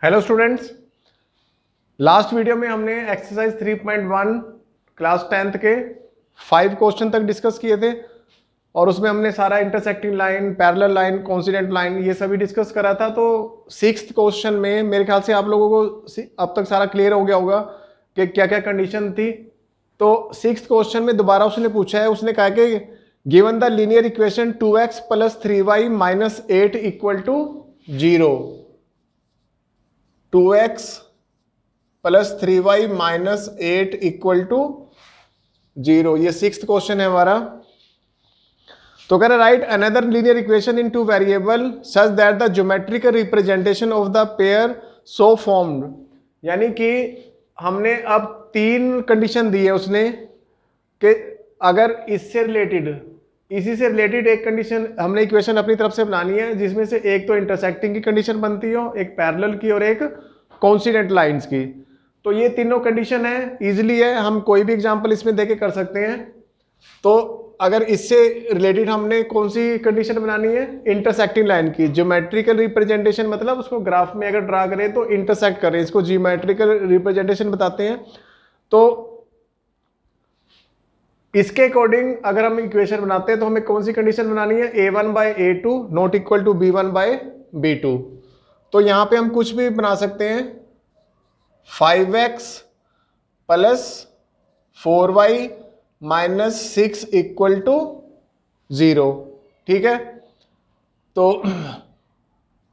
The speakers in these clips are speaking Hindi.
हेलो स्टूडेंट्स, लास्ट वीडियो में हमने एक्सरसाइज 3.1 क्लास 10th के 5 क्वेश्चन तक डिस्कस किए थे और उसमें हमने सारा intersecting line, parallel line, coincident line ये सभी डिस्कस करा था। तो 6th क्वेश्चन में मेरे ख्याल से आप लोगों को अब तक सारा क्लियर हो गया होगा कि क्या क्या कंडीशन थी। तो 6th क्वेश्चन में दोबारा उसने पूछा है, उसने कहा कि given the linear equation 2x + 3y - 8 = 0, 2x + 3y - 8 = 0। ये 6th क्वेश्चन है हमारा। तो कह रहा right another linear equation in 2 variable such that the geometrical representation of the pair so formed. यानी कि हमने अब 3 कंडीशन दी है उसने कि अगर इसी से रिलेटेड एक कंडीशन हमने इक्वेशन अपनी तरफ से बनानी है, जिसमें से एक तो इंटरसेक्टिंग की कंडीशन बनती हो, एक पैरेलल की और एक कोइंसिडेंट लाइंस की। तो ये तीनों कंडीशन है, इजीली है, हम कोई भी एग्जांपल इसमें देके कर सकते हैं। तो अगर इससे रिलेटेड हमने कौन सी कंडीशन बनानी है, इंटरसेक्टिंग लाइन की। ज्योमेट्रिकल रिप्रेजेंटेशन मतलब उसको ग्राफ में अगर ड्रा करें तो इंटरसेक्ट करें, इसको ज्योमेट्रिकल रिप्रेजेंटेशन बताते हैं। तो इसके अकॉर्डिंग अगर हम इक्वेशन बनाते हैं तो हमें कौन सी कंडीशन बनानी है, a1/a2 ≠ b1/b2। तो यहां पे हम कुछ भी बना सकते हैं, 5x + 4y - 6 = 0। ठीक है, तो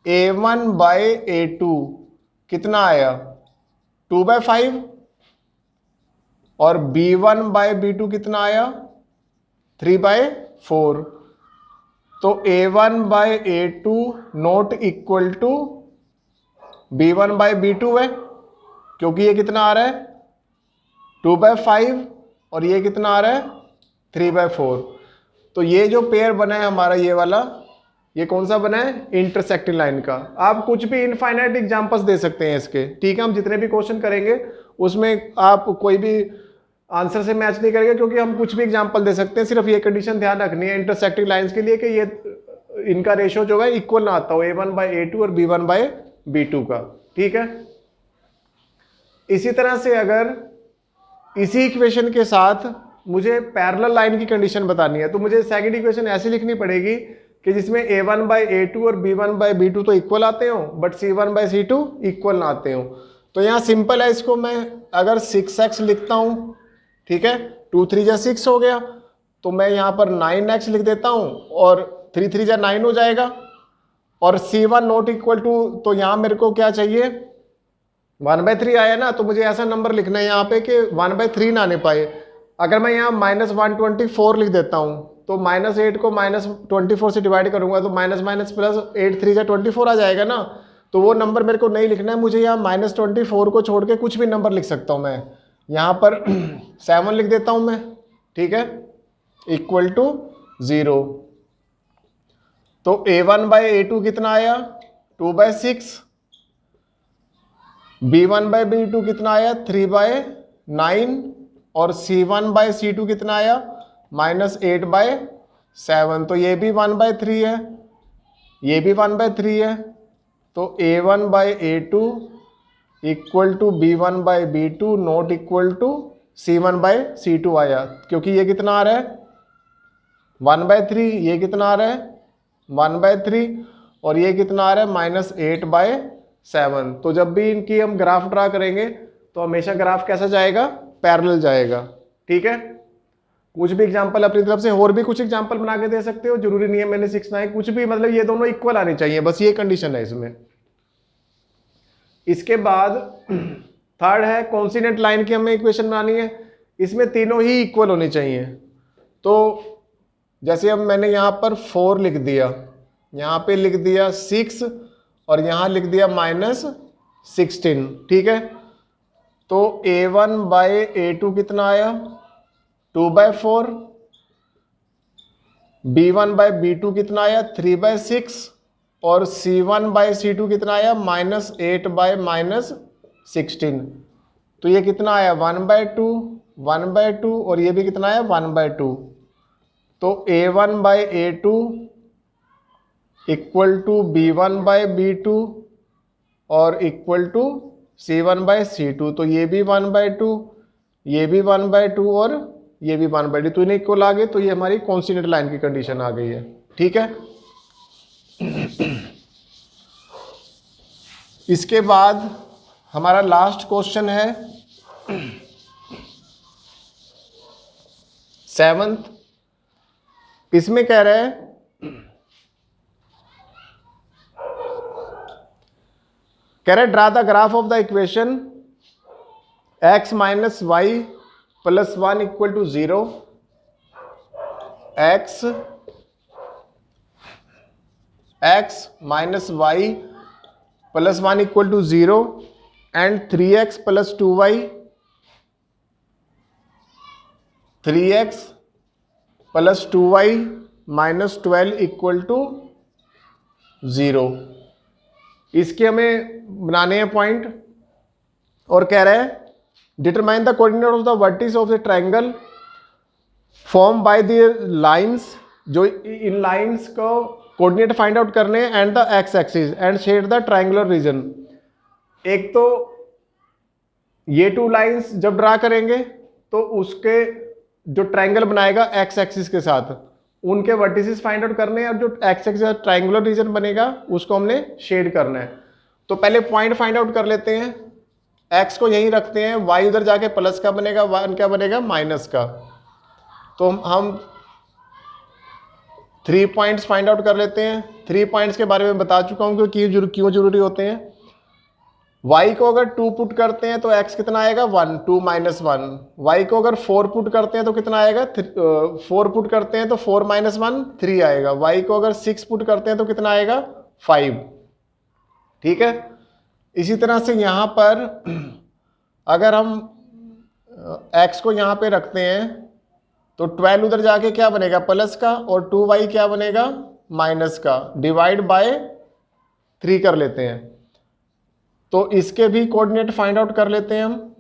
a1/a2 कितना आया, 2/5, और b1/b2 कितना आया, 3/4। तो a1/a2 ≠ b1/b2 है, क्योंकि ये कितना आ रहा है, 2/5, और ये कितना आ रहा है, 3/4। तो ये जो पेयर बना है हमारा, ये वाला, ये कौन सा बना है, इंटरसेक्टिंग लाइन का। आप कुछ भी इनफाइनाइट एग्जांपल्स दे सकते हैं इसके। ठीक है, हम जितने भी क्वेश्चन करेंगे उसमें आप कोई भी आंसर से मैच नहीं करेंगे, क्योंकि हम कुछ भी एग्जांपल दे सकते हैं। सिर्फ ये कंडीशन ध्यान रखनी है इंटरसेक्टिंग लाइंस के लिए कि ये इनका रेशियो जो है इक्वल ना आता हो, a1/a2 और b1/b2 का। ठीक है, इसी तरह से अगर इसी इक्वेशन के साथ मुझे पैरेलल लाइन की कंडीशन बतानी है, तो मुझे सेकंड इक्वेशन ऐसी लिखनी पड़ेगी कि जिसमें a1/a2 और b1/b2 तो इक्वल आते हो, बट c1/c2 इक्वल ना आते हो। तो यहाँ सिंपल है, इसको मैं अगर 6x लिखता हूं, ठीक है, 2 3 जा 6 हो गया, तो मैं यहाँ पर 9x लिख देता हूं और 3 3 जा 9 हो जाएगा। और c1 ≠ तो यहाँ मेरे को क्या चाहिए, 1/3 आया ना, तो मुझे ऐसा नंबर लिखना है यहाँ पे कि 1/3 ना आने पाए। अगर मैं यहाँ -124 लिख देता हूँ, तो -8 को -24 से डिवाइड करूंगा तो +-+8 3 जा 24 आ जाएगा ना। तो वो नंबर मेरे को नहीं लिखना है, मुझे यहाँ -24 को छोड़ के कुछ भी नंबर लिख सकता हूँ मैं। यहाँ पर 7 लिख देता हूँ मैं, ठीक है, = 0। तो a1/a2 कितना आया, 2/6, b1/b2 कितना आया, 3/9, और c1/c2 कितना आया, -8/7। तो ये भी 1/3 है, ये भी 1/3 है। तो a1/a2 = b1/b2 ≠ c1/c2 आया, क्योंकि ये कितना आ रहा है, 1/3, ये कितना आ रहा है, 1/3, और ये कितना आ रहा है, -8/7। तो जब भी इनकी हम ग्राफ ड्रा करेंगे तो हमेशा ग्राफ कैसा जाएगा, पैरेलल जाएगा। ठीक है, कुछ भी एग्जांपल अपनी तरफ से और भी कुछ एग्जांपल बना के दे सकते हो, जरूरी नहीं है मैंने 6 9, कुछ भी, मतलब ये दोनों इक्वल आने चाहिए, बस ये कंडीशन है इसमें। इसके बाद थर्ड है कोइंसिडेंट लाइन की हमें इक्वेशन बनानी है, इसमें तीनों ही इक्वल होने चाहिए। तो जैसे अब मैंने यहाँ पर 4 लिख दिया, यहाँ पे लिख दिया 6, और यहाँ लिख दिया -16। ठीक है, तो a1/a2 कितना आया, 2/4, b1/b2 कितना आया, 3/6, और c1/c2 कितना आया, -8/-16। तो ये कितना आया, 1/2, 1/2, और ये भी कितना आया, 1/2। तो a1/a2 = b1/b2 और इक्वल टू C1/C2। तो ये भी 1/2, ये भी 1/2 और ये भी 1/2, तो इन्हें इक्वल आ गए। तो ये हमारी कॉन्स्टेंट लाइन की कंडीशन आ गई है। ठीक है। इसके बाद हमारा लास्ट क्वेश्चन है 7th। इसमें कह रहे हैं draw the graph of the equation x minus Y plus 1 equal to 0, x minus Y plus 1 equal to 0 and 3x plus 2y, 3x plus 2y minus 12 equal to 0। इसके हमें बनाने हैं पॉइंट, और कह रहे हैं determine the coordinate of the vertices of the triangle form by the lines, जो इन लाइंस को कोऑर्डिनेट फाइंड आउट करने and the X axis and shade the triangular region. एक तो ये टू लाइंस जब ड्रा करेंगे तो उसके जो ट्रायंगल बनाएगा एक्स एक्सिस के साथ, उनके वर्टिसेस फाइंड आउट करने हैं, और जो एक्स एक्सिस ट्रायंगुलर रीजन बनेगा उसको हमने शेड करना है। तो पहले पॉइंट फाइंड आउट कर लेते हैं। एक्स को यहीं रखते हैं, वाई उधर जाके प्लस का बनेगा, वाई क्या बनेगा माइनस का। तो हम 3 पॉइंट्स फाइंड आउट कर लेते हैं। 3 पॉइंट्स के बारे में बता चुका हूं कि क्यों जरूरी होते हैं। y को अगर 2 पुट करते हैं तो x कितना आएगा 1, 2 माइनस 1। y को अगर 4 पुट करते हैं तो कितना आएगा 4 पुट करते हैं तो 4 माइनस 1 3 आएगा। y को अगर 6 पुट करते हैं तो कितना आएगा 5। ठीक है। इसी तरह से यहाँ पर अगर हम x को यहाँ पे रखते हैं तो 12 उधर जाके क्या बनेगा प्लस का, और 2y क्या बनेगा माइनस का, डिवाइड बाय 3 कर लेते हैं। तो इसके भी कोऑर्डिनेट फाइंड आउट कर लेते हैं हम।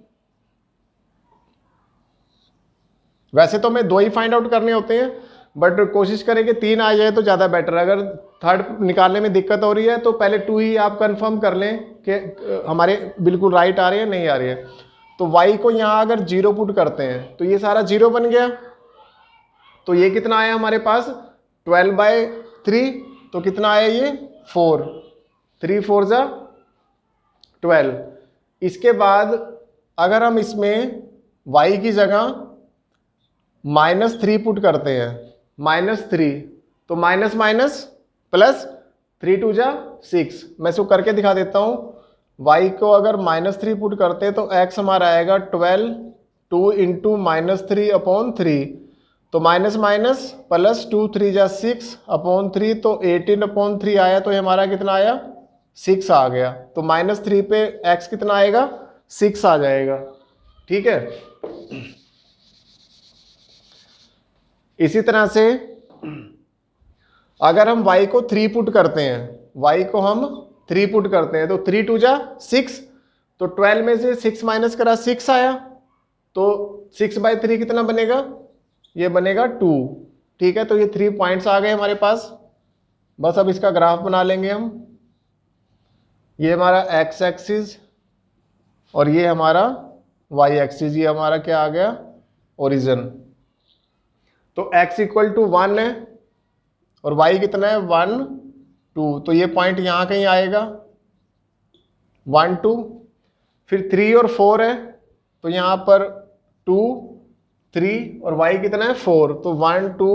वैसे तो हमें 2 ही फाइंड आउट करने होते हैं, बट कोशिश करें कि 3 आ जाए तो ज़्यादा बेटर। अगर थर्ड निकालने में दिक्कत हो रही है तो पहले 2 ही आप कंफर्म कर लें कि हमारे बिल्कुल राइट आ रहे हैं नहीं आ रही है। तो y को यहाँ अगर 0 पुट करते हैं तो ये सारा 0 बन गया। तो ये कितना आया हमारे पास 12/3, तो कितना आया ये 4, 3 4 जा 12। इसके बाद अगर हम इसमें y की जगह -3 पुट करते हैं, -3, तो माइनस माइनस प्लस 3 2 जा 6। मैं इसको करके दिखा देता हूँ। y को अगर -3 पुट करते हैं तो x हमारा आएगा 12, 2 इंटू -3/3, तो माइनस माइनस प्लस 2 3 जा 6/3, तो 18/3 आया। तो ये हमारा कितना आया 6 आ गया। तो -3 पे x कितना आएगा 6 आ जाएगा। ठीक है। इसी तरह से अगर हम y को 3 पुट करते हैं, y को हम 3 पुट करते हैं तो 3 2 जा 6, तो 12 में से 6 माइनस करा 6 आया। तो 6/3 कितना बनेगा, ये बनेगा 2। ठीक है। तो ये 3 पॉइंट्स आ गए हमारे पास। बस अब इसका ग्राफ बना लेंगे हम। ये हमारा x एक्सिस और ये हमारा y एक्सिस, ये हमारा क्या आ गया ओरिजिन। तो x इक्वल टू 1 है और y कितना है 1 2, तो ये पॉइंट यहाँ कहीं आएगा 1 2। फिर 3 और 4 है तो यहाँ पर 2 3 और y कितना है 4, तो 1 2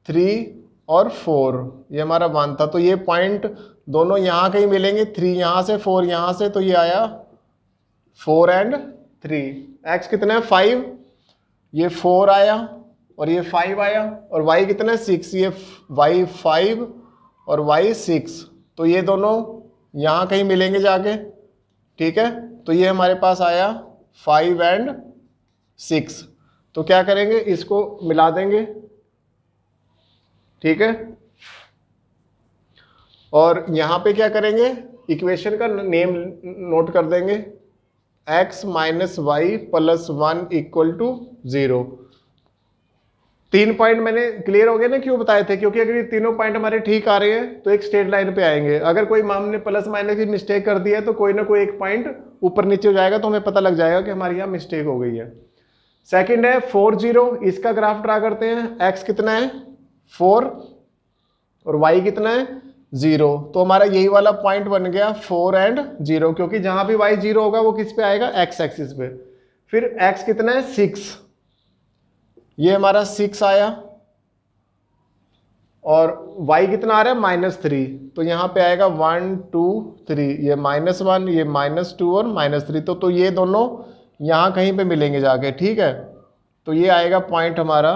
3 और 4, ये हमारा 1 था। तो ये पॉइंट दोनों यहाँ कहीं मिलेंगे, 3 यहाँ से 4 यहाँ से, तो ये आया 4 and 3। x कितना है 5, ये 4 आया और ये 5 आया, और y कितना है 6, ये y 5 और y 6, तो ये दोनों यहाँ कहीं मिलेंगे जाके। ठीक है। तो ये हमारे पास आया 5 and 6। तो क्या करेंगे, इसको मिला देंगे। ठीक है। और यहाँ पे क्या करेंगे, इक्वेशन का नेम नोट कर देंगे, x minus Y plus 1 equal to 0। 3 point मैंने क्लियर हो गए ना, क्यों बताए थे, क्योंकि अगर ये तीनों पॉइंट हमारे ठीक आ रहे हैं तो एक स्ट्रेट लाइन पे आएंगे। अगर कोई हमने प्लस माइनस की मिस्टेक कर दी है तो कोई ना कोई एक पॉइंट ऊपर नीचे हो जाएगा, तो हमें पता लग जाएगा कि हमारी यहाँ मिस्टेक हो गई है। सेकंड है 4 0, इसका ग्राफ ड्रा करते हैं। एक्स कितना है 4 और वाई कितना है 0, तो हमारा यही वाला पॉइंट बन गया 4 एंड 0, क्योंकि जहां भी वाई 0 होगा वो किस पे आएगा, एक्स एक्सिस पे। फिर एक्स कितना है 6, ये हमारा 6 आया, और y कितना आ रहा है -3, तो यहाँ पे आएगा 1 2 3, ये -1, ये -2 और -3, तो ये दोनों यहाँ कहीं पे मिलेंगे जाके, ठीक है। तो ये आएगा पॉइंट हमारा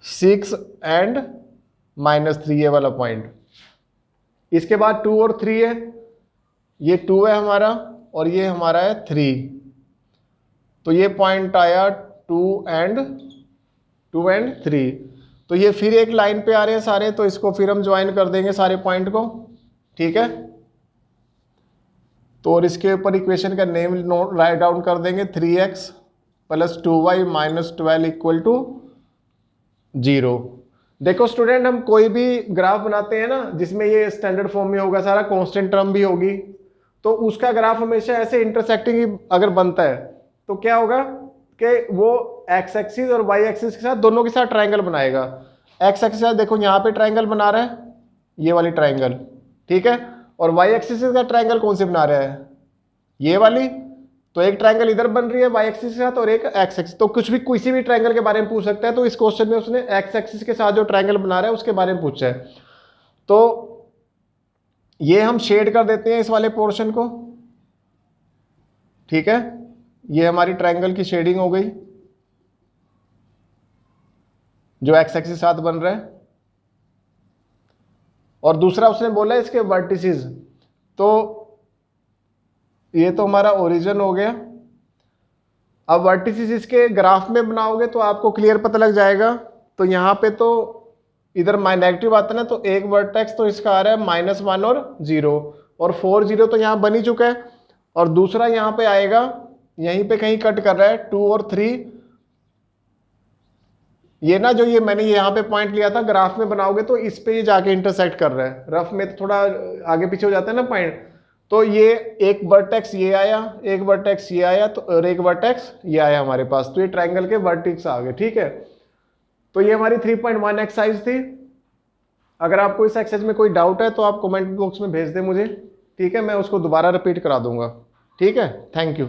6 एंड -3, ये वाला पॉइंट। इसके बाद 2 और 3 है, ये 2 है हमारा और ये हमारा है 3, तो ये पॉइंट आया 2 एंड 3। तो ये फिर एक लाइन पे आ रहे हैं सारे, तो इसको फिर हम ज्वाइन कर देंगे सारे पॉइंट को, ठीक है। तो और इसके ऊपर इक्वेशन का नेम नोट राइट डाउन कर देंगे, 3x + 2y - 12 = 0। देखो स्टूडेंट, हम कोई भी ग्राफ बनाते हैं ना जिसमें ये स्टैंडर्ड फॉर्म में होगा सारा, कांस्टेंट टर्म भी होगी, तो उसका ग्राफ हमेशा ऐसे इंटरसेक्टिंग अगर बनता है तो क्या होगा कि वो एक्स एक्सिस और वाई एक्सिस के साथ दोनों के साथ ट्रायंगल बनाएगा। एक्स एक्सिस के साथ देखो यहाँ पे ट्रायंगल बना रहा है, ये वाली ट्रायंगल, ठीक है, और वाई एक्सिस का ट्रायंगल कौन से बना रहा है, ये वाली। तो एक ट्रायंगल इधर बन रही है वाई एक्सिस के साथ और एक एक्स एक्सिस, तो कुछ भी किसी भी ट्रायंगल के बारे में पूछ सकता है। तो इस क्वेश्चन में उसने एक्स एक्सिस के साथ जो ट्रायंगल बना रहा है उसके बारे में पूछा है। तो ये हम शेड कर देते हैं इस वाले पोर्शन को, ठीक है, ये हमारी ट्रायंगल की शेडिंग हो गई जो एक्स एक्सिस के साथ बन रहा है। और दूसरा उसने बोला इसके वर्टिसेस, तो ये तो हमारा ओरिजिन हो गया। अब वर्टिसेस इसके ग्राफ में बनाओगे तो आपको क्लियर पता लग जाएगा। तो यहाँ पे तो इधर नेगेटिव आता है ना, तो एक वर्टेक्स तो इसका आ रहा है -1 और 0, और 4 0 तो यहाँ बन ही चुका है, और दूसरा यहाँ पे आएगा, यहीं पे कहीं कट कर रहा है 2 और 3। ये ना जो ये मैंने यहाँ पे पॉइंट लिया था, ग्राफ में बनाओगे तो इस पे ये जाके इंटरसेक्ट कर रहा है। रफ में तो थोड़ा आगे पीछे हो जाता है ना पॉइंट, तो ये एक वर्टेक्स ये आया, एक वर्टेक्स ये आया, तो और एक वर्टेक्स ये आया हमारे पास, तो ये ट्रायंगल के वर्टेक्स आ गए, ठीक है। तो ये हमारी 3.1 एक्सरसाइज थी। अगर आपको इस एक्सरसाइज में कोई डाउट है तो आप कमेंट बॉक्स में भेज दें मुझे, ठीक है, मैं उसको दोबारा रिपीट करा दूंगा, ठीक है। Thank you.